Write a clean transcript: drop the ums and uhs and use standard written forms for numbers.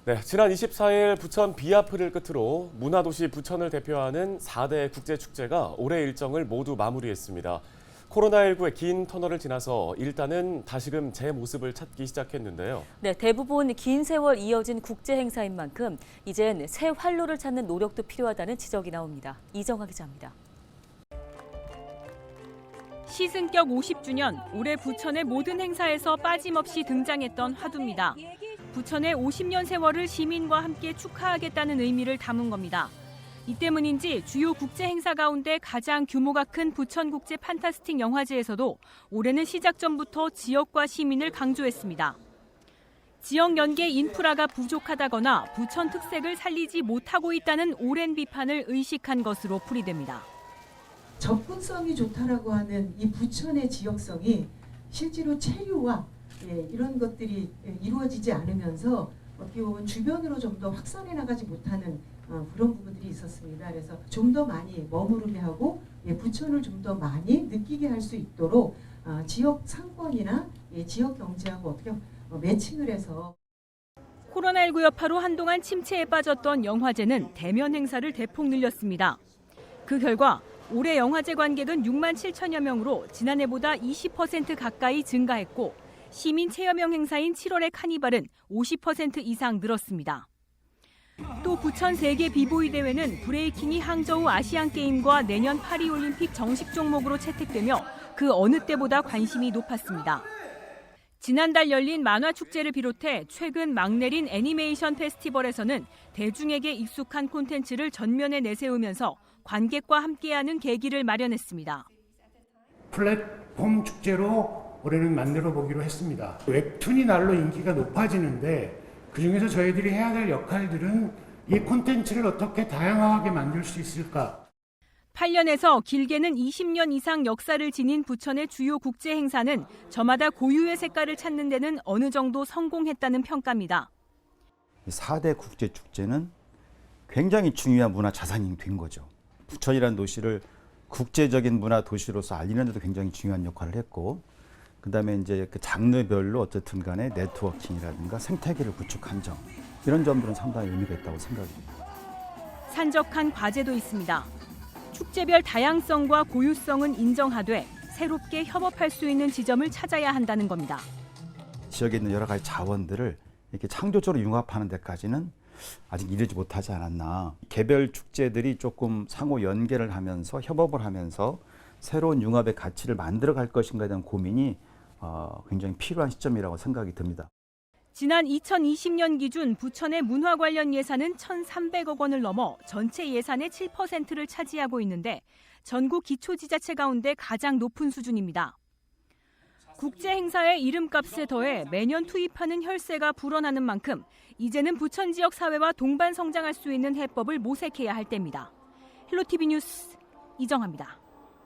네, 지난 24일 부천 비아프를 끝으로 문화도시 부천을 대표하는 4대 국제축제가 올해 일정을 모두 마무리했습니다. 코로나19의 긴 터널을 지나서 일단은 다시금 제 모습을 찾기 시작했는데요. 네, 대부분 긴 세월 이어진 국제 행사인 만큼 이젠 새 활로를 찾는 노력도 필요하다는 지적이 나옵니다. 이정아 기자입니다. 시승격 50주년, 올해 부천의 모든 행사에서 빠짐없이 등장했던 화두입니다. 부천의 50년 세월을 시민과 함께 축하하겠다는 의미를 담은 겁니다. 이 때문인지 주요 국제 행사 가운데 가장 규모가 큰 부천국제 판타스틱 영화제에서도 올해는 시작 전부터 지역과 시민을 강조했습니다. 지역 연계 인프라가 부족하다거나 부천 특색을 살리지 못하고 있다는 오랜 비판을 의식한 것으로 풀이됩니다. 접근성이 좋다라고 하는 이 부천의 지역성이 실제로 체류와 이런 것들이 이루어지지 않으면서 어떻게 보면 주변으로 좀 더 확산해 나가지 못하는 그런 부분들이 있었습니다. 그래서 좀 더 많이 머무르게 하고 부천을 좀 더 많이 느끼게 할 수 있도록 지역 상권이나 지역 경제하고 어떻게 매칭을 해서 코로나19 여파로 한동안 침체에 빠졌던 영화제는 대면 행사를 대폭 늘렸습니다. 그 결과 올해 영화제 관객은 6만 7천여 명으로 지난해보다 20% 가까이 증가했고 시민 체험형 행사인 7월의 카니발은 50% 이상 늘었습니다. 또 부천 세계 비보이 대회는 브레이킹이 항저우 아시안게임과 내년 파리올림픽 정식 종목으로 채택되며 그 어느 때보다 관심이 높았습니다. 지난달 열린 만화축제를 비롯해 최근 막 내린 애니메이션 페스티벌에서는 대중에게 익숙한 콘텐츠를 전면에 내세우면서 관객과 함께하는 계기를 마련했습니다. 플랫폼 축제로 올해는 만들어 보기로 했습니다. 웹툰이 날로 인기가 높아지는데 그중에서 저희들이 해야 될 역할들은 이 콘텐츠를 어떻게 다양하게 만들 수 있을까? 8년에서 길게는 20년 이상 역사를 지닌 부천의 주요 국제 행사는 저마다 고유의 색깔을 찾는 데는 어느 정도 성공했다는 평가입니다. 4대 국제축제는 굉장히 중요한 문화 자산이 된 거죠. 부천이라는 도시를 국제적인 문화 도시로서 알리는 데도 굉장히 중요한 역할을 했고, 그다음에 이제 그 장르별로 어쨌든 간에 네트워킹이라든가 생태계를 구축한 점, 이런 점들은 상당히 의미가 있다고 생각합니다. 산적한 과제도 있습니다. 축제별 다양성과 고유성은 인정하되 새롭게 협업할 수 있는 지점을 찾아야 한다는 겁니다. 지역에 있는 여러 가지 자원들을 이렇게 창조적으로 융합하는 데까지는 아직 이르지 못하지 않았나. 개별 축제들이 조금 상호 연계를 하면서 협업을 하면서 새로운 융합의 가치를 만들어 갈 것인가에 대한 고민이 굉장히 필요한 시점이라고 생각이 듭니다. 지난 2020년 기준 부천의 문화 관련 예산은 1,300억 원을 넘어 전체 예산의 7%를 차지하고 있는데 전국 기초지자체 가운데 가장 높은 수준입니다. 국제 행사의 이름값에 더해 매년 투입하는 혈세가 불어나는 만큼 이제는 부천 지역 사회와 동반 성장할 수 있는 해법을 모색해야 할 때입니다. 헬로티비 뉴스 이정아입니다.